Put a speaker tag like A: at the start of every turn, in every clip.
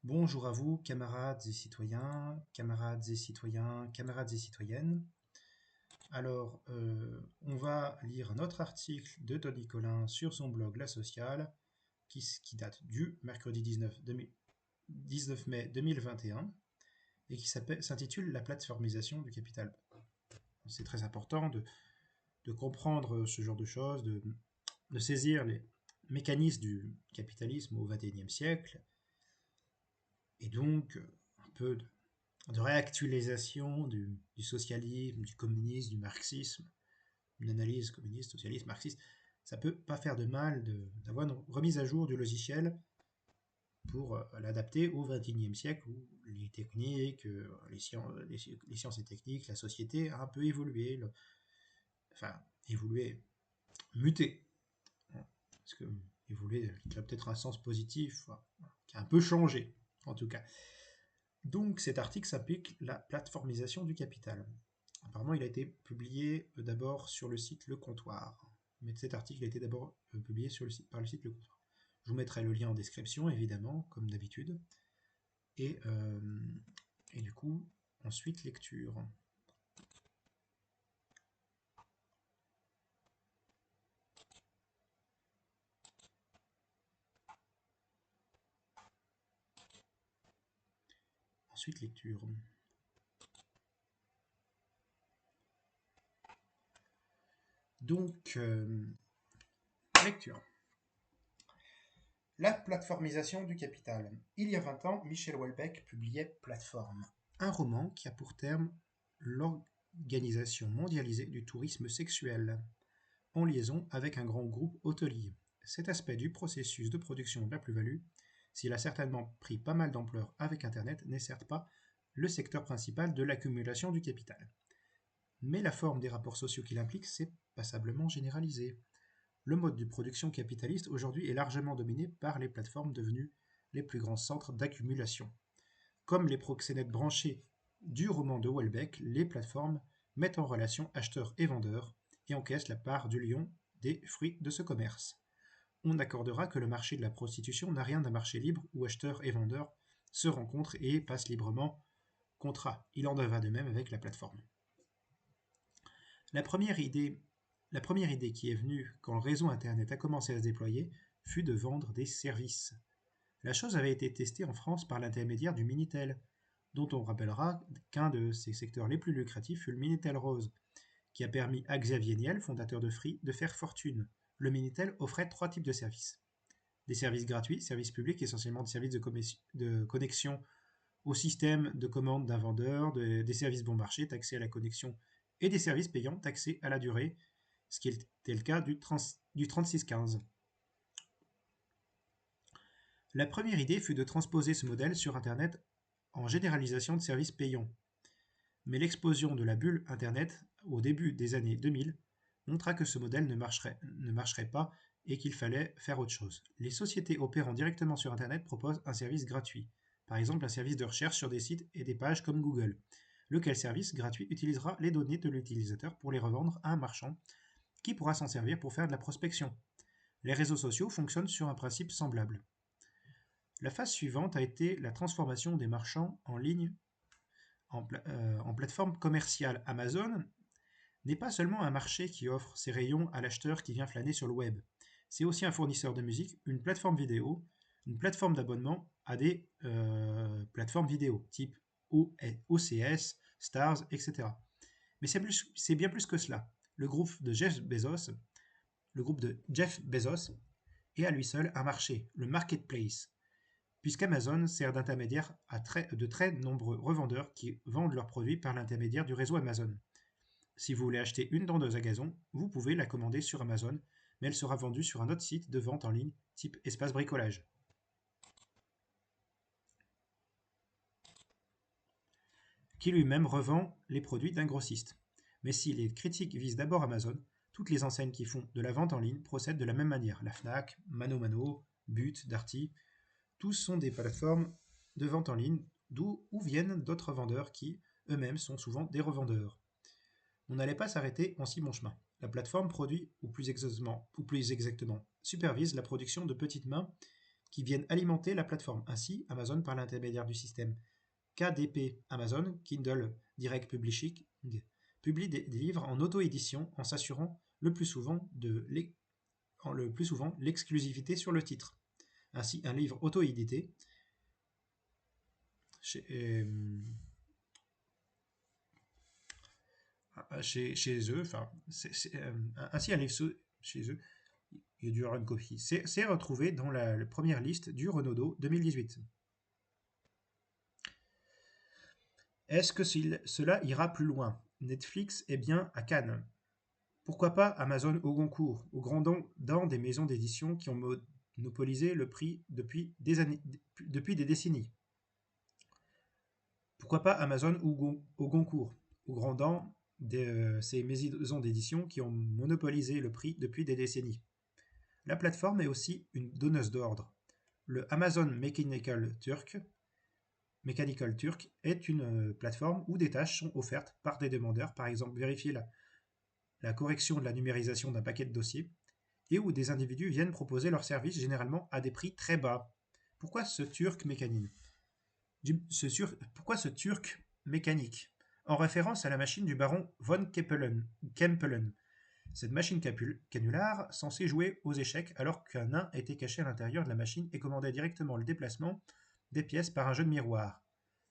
A: Bonjour à vous, camarades et citoyens, camarades et citoyens, camarades et citoyennes. Alors, on va lire notre article de Tony Collin sur son blog La Sociale, qui date du mercredi 19 mai 2021 et qui s'intitule La plateformisation du capital. C'est très important de comprendre ce genre de choses, de saisir les mécanismes du capitalisme au XXIe siècle, et donc un peu de réactualisation du socialisme, du communisme, du marxisme, une analyse communiste, socialiste, marxiste. Ça peut pas faire de mal d'avoir une remise à jour du logiciel pour l'adapter au XXIe siècle où les techniques, les sciences et techniques, la société a un peu évolué, enfin évolué, muté. Parce que évolué, il a peut-être un sens positif, qui a un peu changé en tout cas. Donc cet article s'applique la plateformisation du capital. Apparemment, il a été publié d'abord sur le site Le Comptoir. Mais cet article a été d'abord publié par le site Le Comptoir. Je vous mettrai le lien en description, évidemment, comme d'habitude. Et, euh, et du coup, ensuite, lecture. Ensuite, lecture. Donc, lecture. La plateformisation du capital. Il y a 20 ans, Michel Houellebecq publiait Plateforme, un roman qui a pour terme l'organisation mondialisée du tourisme sexuel, en liaison avec un grand groupe hôtelier. Cet aspect du processus de production de la plus-value, s'il a certainement pris pas mal d'ampleur avec Internet, n'est certes pas le secteur principal de l'accumulation du capital. Mais la forme des rapports sociaux qu'il implique s'est passablement généralisée. Le mode de production capitaliste aujourd'hui est largement dominé par les plateformes devenues les plus grands centres d'accumulation. Comme les proxénètes branchés du roman de Houellebecq, les plateformes mettent en relation acheteurs et vendeurs et encaissent la part du lion des fruits de ce commerce. On accordera que le marché de la prostitution n'a rien d'un marché libre où acheteurs et vendeurs se rencontrent et passent librement contrat. Il en va de même avec la plateforme. La première idée, la première idée qui est venue quand le réseau Internet a commencé à se déployer fut de vendre des services. La chose avait été testée en France par l'intermédiaire du Minitel, dont on rappellera qu'un de ses secteurs les plus lucratifs fut le Minitel Rose, qui a permis à Xavier Niel, fondateur de Free, de faire fortune. Le Minitel offrait trois types de services. Des services gratuits, services publics, essentiellement des services de connexion au système de commande d'un vendeur, des services bon marché taxés à la connexion et des services payants taxés à la durée, ce qui était le cas du 3615. La première idée fut de transposer ce modèle sur Internet en généralisation de services payants. Mais l'explosion de la bulle Internet au début des années 2000 montra que ce modèle ne marcherait pas et qu'il fallait faire autre chose. Les sociétés opérant directement sur Internet proposent un service gratuit, par exemple un service de recherche sur des sites et des pages comme Google, lequel service gratuit utilisera les données de l'utilisateur pour les revendre à un marchand qui pourra s'en servir pour faire de la prospection. Les réseaux sociaux fonctionnent sur un principe semblable. La phase suivante a été la transformation des marchands en ligne en plateforme commerciale. Amazon n'est pas seulement un marché qui offre ses rayons à l'acheteur qui vient flâner sur le web. C'est aussi un fournisseur de musique, une plateforme vidéo, une plateforme d'abonnement à des plateformes vidéo, type OCS, Stars, etc. Mais c'est bien plus que cela. Le groupe de Jeff Bezos est à lui seul un marché, le marketplace, puisqu'Amazon sert d'intermédiaire de très nombreux revendeurs qui vendent leurs produits par l'intermédiaire du réseau Amazon. Si vous voulez acheter une tondeuse à gazon, vous pouvez la commander sur Amazon, mais elle sera vendue sur un autre site de vente en ligne, type espace bricolage, qui lui-même revend les produits d'un grossiste. Mais si les critiques visent d'abord Amazon, toutes les enseignes qui font de la vente en ligne procèdent de la même manière. La Fnac, Mano Mano, But, Darty, tous sont des plateformes de vente en ligne où viennent d'autres vendeurs qui, eux-mêmes, sont souvent des revendeurs. On n'allait pas s'arrêter en si bon chemin. La plateforme produit, ou plus exactement, supervise la production de petites mains qui viennent alimenter la plateforme. Ainsi, Amazon, par l'intermédiaire du système KDP Amazon, Kindle Direct Publishing, publie des livres en auto-édition en s'assurant le plus souvent l'exclusivité sur le titre. Ainsi, un livre auto-édité chez eux, ainsi un livre chez eux, il y a du run copy, c'est retrouvé dans la première liste du Renaudot 2018. Est-ce que cela ira plus loin? Netflix est bien à Cannes. Pourquoi pas Amazon au Goncourt, au grand dent des maisons d'édition qui ont monopolisé le prix depuis des décennies? Pourquoi pas Amazon au Goncourt, au grand dent de ces maisons d'édition qui ont monopolisé le prix depuis des décennies? La plateforme est aussi une donneuse d'ordre. Le Amazon Mechanical Turk est une plateforme où des tâches sont offertes par des demandeurs, par exemple vérifier la correction de la numérisation d'un paquet de dossiers, et où des individus viennent proposer leurs services généralement à des prix très bas. Pourquoi ce Turk mécanique? Pourquoi ce Turk mécanique? En référence à la machine du baron von Kempelen. Cette machine canular, censée jouer aux échecs alors qu'un nain était caché à l'intérieur de la machine et commandait directement le déplacement des pièces par un jeu de miroir.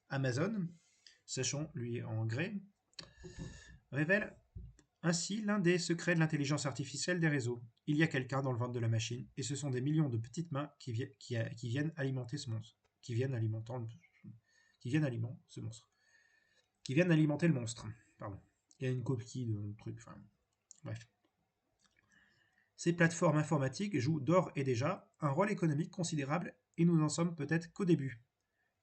A: Amazon, sachant lui en gré, révèle ainsi l'un des secrets de l'intelligence artificielle des réseaux. Il y a quelqu'un dans le ventre de la machine, et ce sont des millions de petites mains qui viennent alimenter ce monstre. Qui viennent alimenter le monstre. Pardon. Il y a une copie de truc. Enfin, bref. Ces plateformes informatiques jouent d'ores et déjà un rôle économique considérable et nous n'en sommes peut-être qu'au début.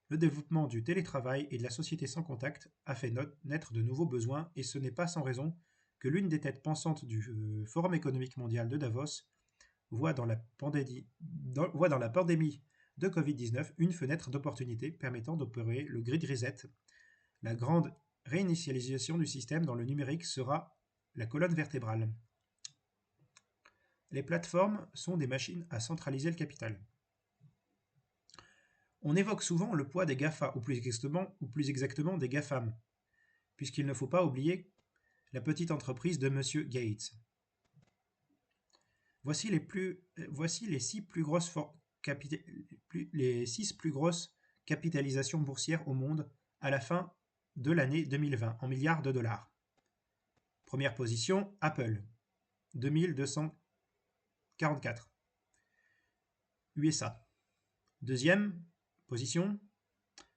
A: Le développement du télétravail et de la société sans contact a fait naître de nouveaux besoins et ce n'est pas sans raison que l'une des têtes pensantes du Forum économique mondial de Davos voit dans la pandémie de Covid-19 une fenêtre d'opportunité permettant d'opérer le grid reset. La grande réinitialisation du système dans le numérique sera la colonne vertébrale. Les plateformes sont des machines à centraliser le capital. On évoque souvent le poids des GAFA, ou plus exactement des GAFAM, puisqu'il ne faut pas oublier la petite entreprise de M. Gates. Voici les 6 plus grosses capitalisations boursières au monde à la fin de l'année 2020 en milliards de dollars. Première position, Apple, 2244 USA. Deuxième position,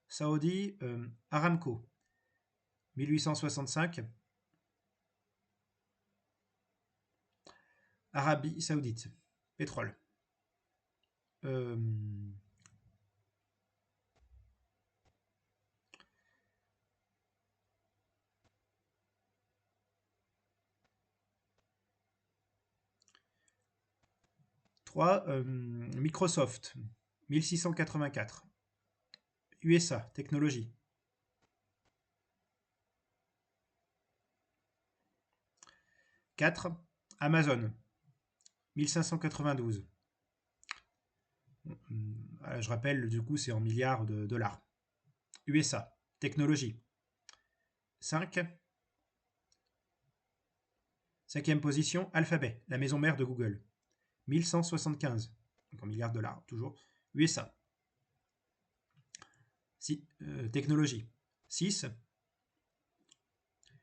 A: Saudi Aramco, 1865 Arabie Saoudite, pétrole. Microsoft, 1684. USA, technologie. 4. Amazon, 1592. Je rappelle, du coup, c'est en milliards de dollars. USA, technologie. 5. Cinquième position, Alphabet, la maison mère de Google. 1175, donc en milliards de dollars, toujours. USA. Technologie. 6.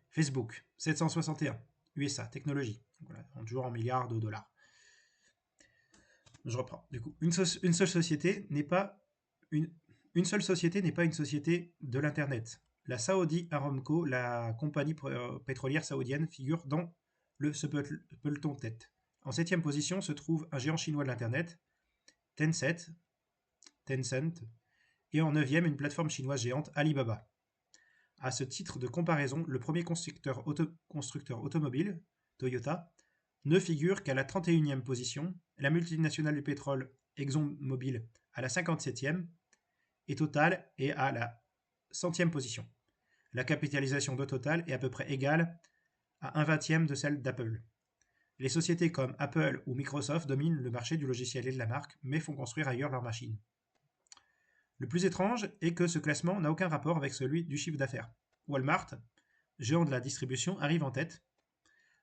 A: Facebook, 761. USA, technologie. Voilà, toujours en milliards de dollars. Je reprends. Du coup, une seule société n'est pas une société de l'Internet. La Saudi Aramco, la compagnie pétrolière saoudienne, figure dans ce peloton de tête. En 7e position se trouve un géant chinois de l'Internet, Tencent, et en 9e, une plateforme chinoise géante, Alibaba. À ce titre de comparaison, le premier constructeur automobile, Toyota, ne figure qu'à la 31e position, la multinationale du pétrole ExxonMobil à la 57e, et Total est à la 100e position. La capitalisation de Total est à peu près égale à 1/20 de celle d'Apple. Les sociétés comme Apple ou Microsoft dominent le marché du logiciel et de la marque, mais font construire ailleurs leurs machines. Le plus étrange est que ce classement n'a aucun rapport avec celui du chiffre d'affaires. Walmart, géant de la distribution, arrive en tête,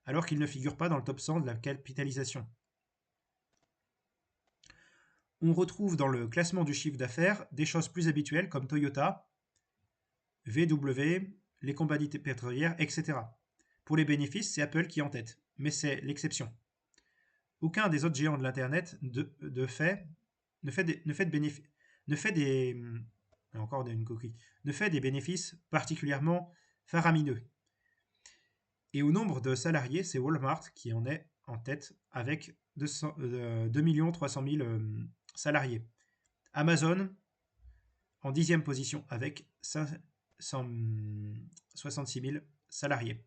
A: alors qu'il ne figure pas dans le top 100 de la capitalisation. On retrouve dans le classement du chiffre d'affaires des choses plus habituelles comme Toyota, VW, les compagnies pétrolières, etc. Pour les bénéfices, c'est Apple qui est en tête, mais c'est l'exception. Aucun des autres géants de l'Internet ne fait des bénéfices particulièrement faramineux. Et au nombre de salariés, c'est Walmart qui en est en tête avec 2 300 000 salariés. Amazon en 10e position avec 566 000 salariés.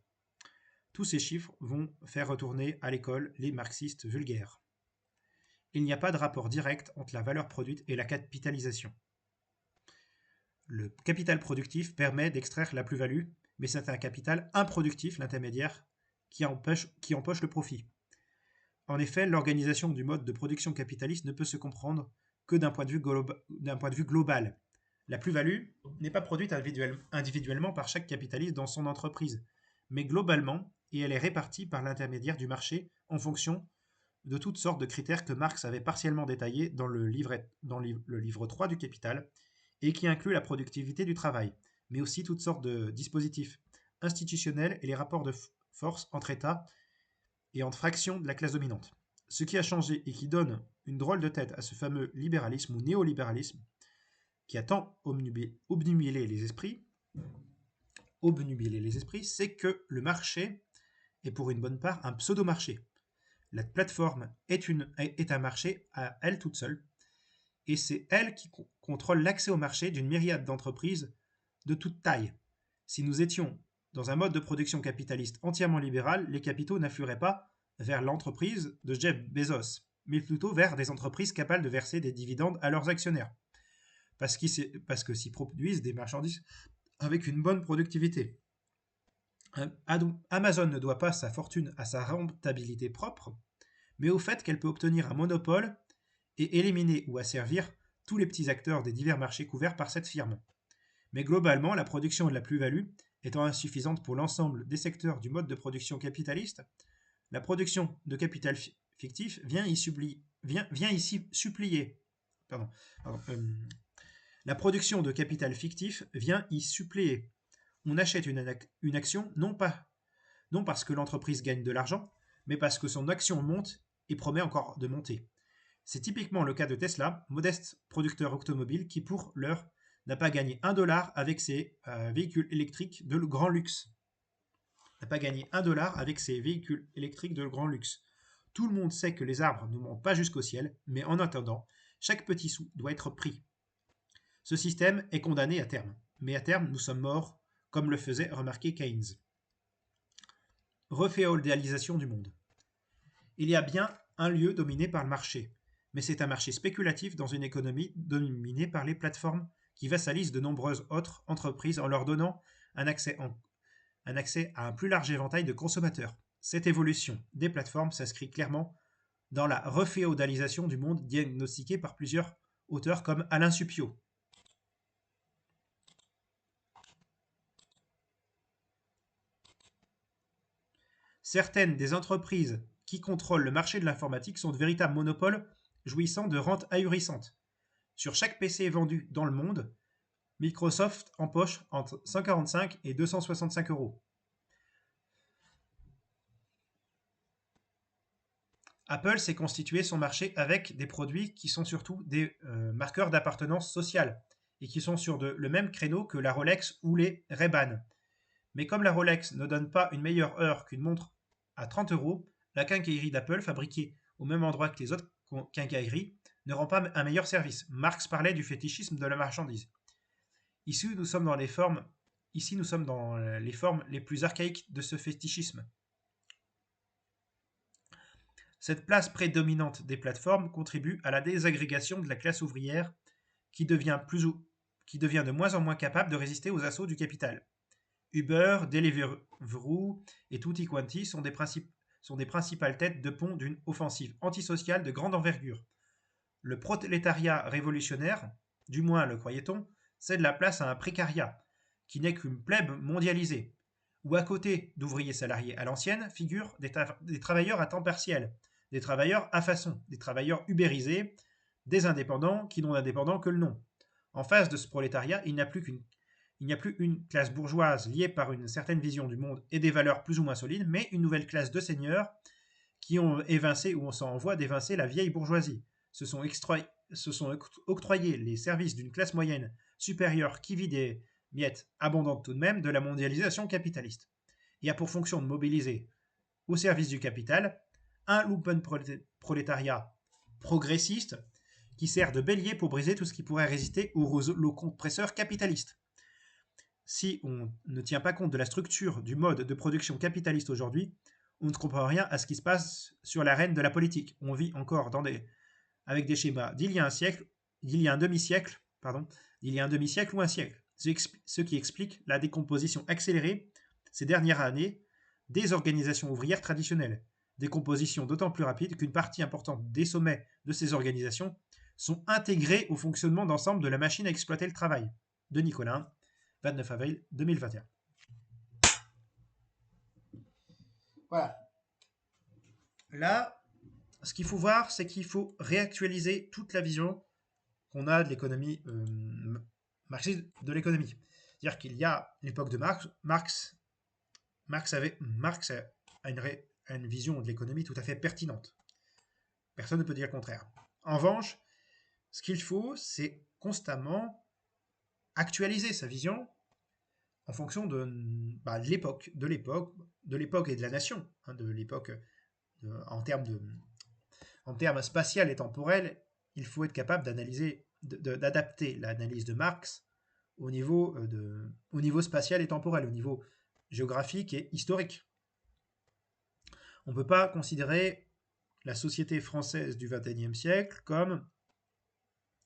A: Tous ces chiffres vont faire retourner à l'école les marxistes vulgaires. Il n'y a pas de rapport direct entre la valeur produite et la capitalisation. Le capital productif permet d'extraire la plus-value, mais c'est un capital improductif, l'intermédiaire, qui empoche le profit. En effet, l'organisation du mode de production capitaliste ne peut se comprendre que d'un point de vue global. La plus-value n'est pas produite individuellement par chaque capitaliste dans son entreprise, mais globalement, et elle est répartie par l'intermédiaire du marché en fonction de toutes sortes de critères que Marx avait partiellement détaillés dans le livre 3 du Capital, et qui inclut la productivité du travail, mais aussi toutes sortes de dispositifs institutionnels et les rapports de force entre États et entre fractions de la classe dominante. Ce qui a changé et qui donne une drôle de tête à ce fameux libéralisme ou néolibéralisme qui a tant obnubilé les esprits, c'est que le marché est pour une bonne part un pseudo-marché. La plateforme est un marché à elle toute seule, et c'est elle qui contrôle l'accès au marché d'une myriade d'entreprises de toute taille. Si nous étions dans un mode de production capitaliste entièrement libéral, les capitaux n'afflueraient pas vers l'entreprise de Jeff Bezos, mais plutôt vers des entreprises capables de verser des dividendes à leurs actionnaires, parce que s'y produisent des marchandises avec une bonne productivité. Amazon ne doit pas sa fortune à sa rentabilité propre, mais au fait qu'elle peut obtenir un monopole et éliminer ou asservir tous les petits acteurs des divers marchés couverts par cette firme. Mais globalement, la production de la plus-value étant insuffisante pour l'ensemble des secteurs du mode de production capitaliste, la production de capital fictif vient ici supplier. La production de capital fictif vient y suppléer. On achète une action non parce que l'entreprise gagne de l'argent, mais parce que son action monte et promet encore de monter. C'est typiquement le cas de Tesla, modeste producteur automobile qui, pour l'heure, n'a pas gagné $1 avec ses véhicules électriques de grand luxe. Tout le monde sait que les arbres ne montent pas jusqu'au ciel, mais en attendant, chaque petit sou doit être pris. Ce système est condamné à terme, mais à terme, nous sommes morts, comme le faisait remarquer Keynes. Reféodalisation du monde. Il y a bien un lieu dominé par le marché, mais c'est un marché spéculatif dans une économie dominée par les plateformes qui vassalisent de nombreuses autres entreprises en leur donnant un accès à un plus large éventail de consommateurs. Cette évolution des plateformes s'inscrit clairement dans la reféodalisation du monde diagnostiquée par plusieurs auteurs comme Alain Suppiot. Certaines des entreprises qui contrôlent le marché de l'informatique sont de véritables monopoles jouissant de rentes ahurissantes. Sur chaque PC vendu dans le monde, Microsoft empoche entre 145 et 265 euros. Apple s'est constitué son marché avec des produits qui sont surtout des marqueurs d'appartenance sociale et qui sont sur le même créneau que la Rolex ou les Ray-Ban. Mais comme la Rolex ne donne pas une meilleure heure qu'une montre à 30 euros, la quincaillerie d'Apple, fabriquée au même endroit que les autres quincailleries, ne rend pas un meilleur service. Marx parlait du fétichisme de la marchandise. Ici, nous sommes dans les formes les plus archaïques de ce fétichisme. Cette place prédominante des plateformes contribue à la désagrégation de la classe ouvrière qui devient de moins en moins capable de résister aux assauts du capital. Uber, Deliveroo et Tutti Quanti sont des sont des principales têtes de pont d'une offensive antisociale de grande envergure. Le prolétariat révolutionnaire, du moins le croyait-on, cède la place à un précariat, qui n'est qu'une plèbe mondialisée, où à côté d'ouvriers salariés à l'ancienne figurent des travailleurs à temps partiel, des travailleurs à façon, des travailleurs ubérisés, des indépendants qui n'ont d'indépendants que le nom. En face de ce prolétariat, il n'y a plus une classe bourgeoise liée par une certaine vision du monde et des valeurs plus ou moins solides, mais une nouvelle classe de seigneurs qui ont évincé ou on s'en envoie d'évincer la vieille bourgeoisie, se sont octroyés les services d'une classe moyenne supérieure qui vit des miettes abondantes tout de même de la mondialisation capitaliste, et a pour fonction de mobiliser au service du capital un lumpenprolétariat progressiste qui sert de bélier pour briser tout ce qui pourrait résister aux rouleaux compresseurs capitalistes. Si on ne tient pas compte de la structure du mode de production capitaliste aujourd'hui, on ne comprend rien à ce qui se passe sur l'arène de la politique. On vit encore avec des schémas d'il y a un siècle, d'il y a un demi-siècle, d'il y a un demi-siècle ou un siècle. Ce qui explique la décomposition accélérée ces dernières années des organisations ouvrières traditionnelles. Décomposition d'autant plus rapide qu'une partie importante des sommets de ces organisations sont intégrés au fonctionnement d'ensemble de la machine à exploiter le travail. De Nicolin, 29 avril 2021. Voilà. Là, ce qu'il faut voir, c'est qu'il faut réactualiser toute la vision qu'on a de l'économie marxiste de l'économie. C'est-à-dire qu'il y a l'époque de Marx a une vision de l'économie tout à fait pertinente. Personne ne peut dire le contraire. En revanche, ce qu'il faut, c'est constamment actualiser sa vision en fonction de l'époque et de la nation, hein, de l'époque en termes spatial et temporel. Il faut être capable d'adapter l'analyse de Marx au niveau spatial et temporel, au niveau géographique et historique. On ne peut pas considérer la société française du XXIe siècle comme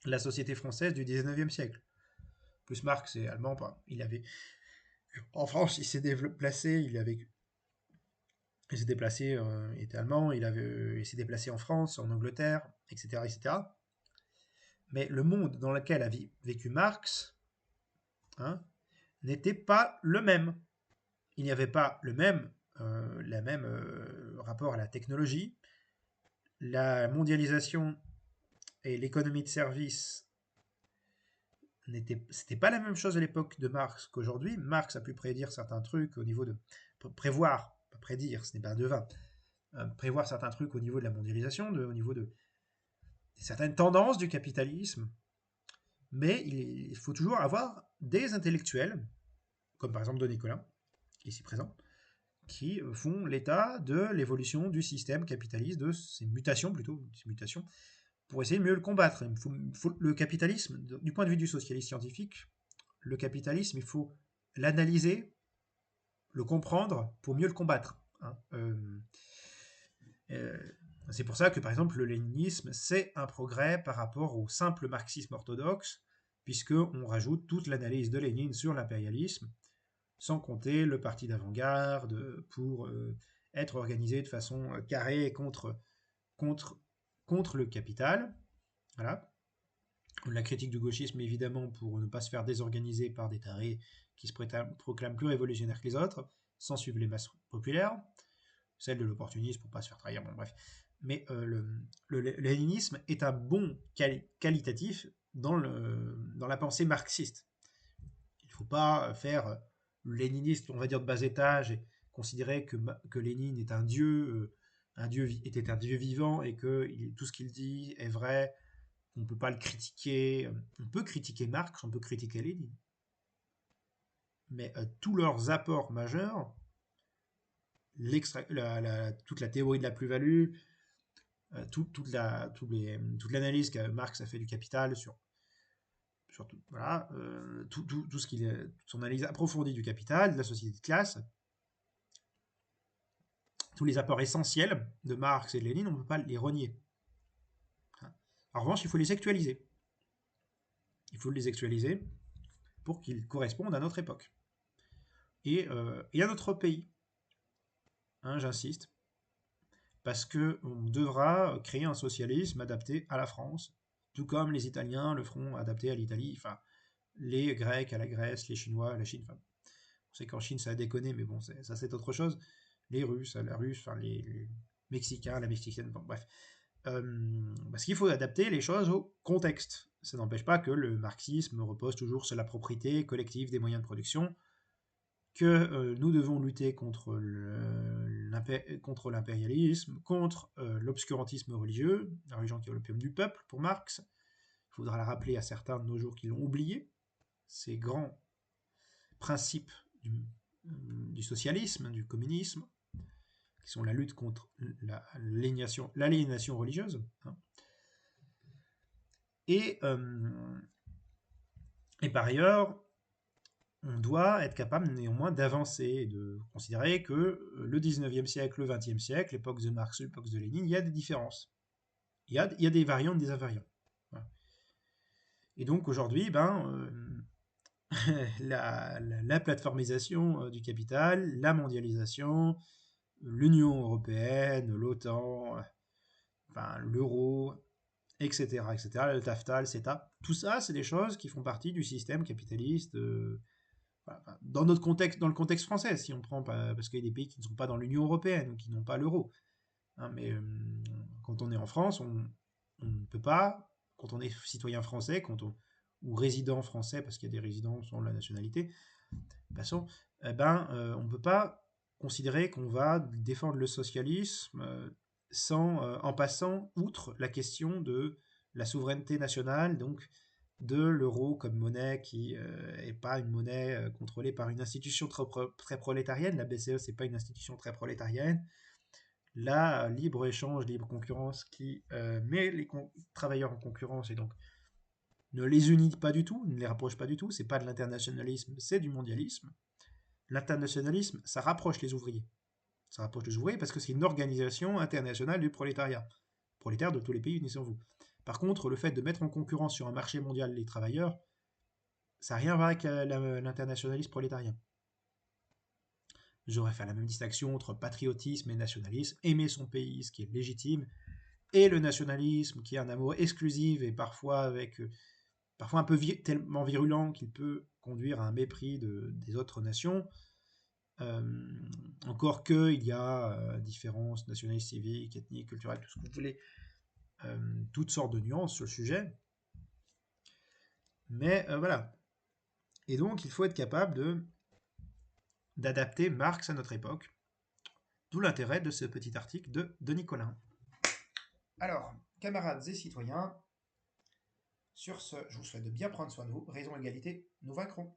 A: la société française du XIXe siècle. Plus Marx est allemand, en France, il s'est déplacé, il s'est déplacé, il était allemand, il s'est déplacé en France, en Angleterre, etc., etc. Mais le monde dans lequel a vécu Marx, hein, n'était pas le même. Il n'y avait pas le même rapport à la technologie. La mondialisation et l'économie de service, c'était pas la même chose à l'époque de Marx qu'aujourd'hui. Marx a pu prédire certains trucs au niveau de prévoir, pas prédire, ce n'est pas un devin, prévoir certains trucs au niveau de la mondialisation, au niveau de certaines tendances du capitalisme. Mais il faut toujours avoir des intellectuels, comme par exemple Denis Colin, ici présent, qui font l'état de l'évolution du système capitaliste, de ses mutations plutôt, pour essayer de mieux le combattre. Le capitalisme, du point de vue du socialiste scientifique, le capitalisme, il faut l'analyser, le comprendre pour mieux le combattre. Hein. C'est pour ça que, par exemple, le léninisme, c'est un progrès par rapport au simple marxisme orthodoxe, puisqu'on rajoute toute l'analyse de Lénine sur l'impérialisme, sans compter le parti d'avant-garde pour être organisé de façon carrée contre le capital. Voilà. La critique du gauchisme, évidemment, pour ne pas se faire désorganiser par des tarés qui se proclament plus révolutionnaires que les autres, sans suivre les masses populaires. Celle de l'opportunisme pour ne pas se faire trahir, bon bref. Mais le léninisme est un bon qualitatif dans la pensée marxiste. Il ne faut pas faire le léniniste, on va dire, de bas étage et considérer que Lénine est était un dieu vivant et que tout ce qu'il dit est vrai. On ne peut pas le critiquer. On peut critiquer Marx, on peut critiquer Lénine. Mais tous leurs apports majeurs, toute la théorie de la plus-value, toute l'analyse que Marx a fait du capital sur voilà, tout ce qu'il est, son analyse approfondie du capital, de la société de classe, tous les apports essentiels de Marx et de Lénine, on ne peut pas les renier. En revanche, il faut les actualiser. Il faut les actualiser pour qu'ils correspondent à notre époque et à notre pays. Hein, j'insiste. parce qu'on devra créer un socialisme adapté à la France, tout comme les Italiens le feront adapté à l'Italie, enfin, les Grecs à la Grèce, les Chinois à la Chine. Enfin, on sait qu'en Chine, ça a déconné, mais bon, ça c'est autre chose. Les Russes à la Russe, enfin, les Mexicains à la Mexicaine, bon, bref. Parce qu'il faut adapter les choses au contexte. Ça n'empêche pas que le marxisme repose toujours sur la propriété collective des moyens de production, que nous devons lutter contre l'impérialisme, contre l'obscurantisme religieux, la religion qui est l'opium du peuple pour Marx. Il faudra le rappeler à certains de nos jours qui l'ont oublié, ces grands principes du socialisme, du communisme, qui sont la lutte contre l'aliénation religieuse. Hein. Et par ailleurs, on doit être capable néanmoins d'avancer et de considérer que le 19e siècle, le 20e siècle, l'époque de Marx, l'époque de Lénine, il y a des différences. Il y a des variantes, des invariants. Voilà. Et donc aujourd'hui, la plateformisation du capital, la mondialisation, l'Union européenne, l'OTAN, enfin, l'euro, etc., etc., le TAFTA, le CETA, tout ça, c'est des choses qui font partie du système capitaliste dans notre contexte, dans le contexte français, si on prend, parce qu'il y a des pays qui ne sont pas dans l'Union européenne ou qui n'ont pas l'euro. Hein, mais quand on est en France, on ne peut pas, quand on est citoyen français, ou résident français, parce qu'il y a des résidents selon la nationalité, passons, on ne peut pas considérer qu'on va défendre le socialisme en passant outre la question de la souveraineté nationale, donc de l'euro comme monnaie qui n'est pas une monnaie contrôlée par une institution très prolétarienne. La BCE, c'est pas une institution très prolétarienne. La libre-échange, libre concurrence qui met les travailleurs en concurrence et donc ne les unit pas du tout, ne les rapproche pas du tout. C'est pas de l'internationalisme, c'est du mondialisme. L'internationalisme, ça rapproche les ouvriers. Ça rapproche les ouvriers parce que c'est une organisation internationale du prolétariat. Prolétaires de tous les pays, unissez-vous. Par contre, le fait de mettre en concurrence sur un marché mondial les travailleurs, ça n'a rien à voir avec l'internationalisme prolétarien. J'aurais fait la même distinction entre patriotisme et nationalisme, aimer son pays, ce qui est légitime, et le nationalisme, qui est un amour exclusif et parfois parfois un peu tellement virulent qu'il peut conduire à un mépris des autres nations. Encore qu'il y a différences nationalistes, civiques, ethniques, culturelles, tout ce que vous voulez, toutes sortes de nuances sur le sujet. Mais voilà. Et donc, il faut être capable d'adapter Marx à notre époque. D'où l'intérêt de ce petit article de Denis Colin. Alors, camarades et citoyens, sur ce, je vous souhaite de bien prendre soin de vous. Raison, égalité, nous vaincrons.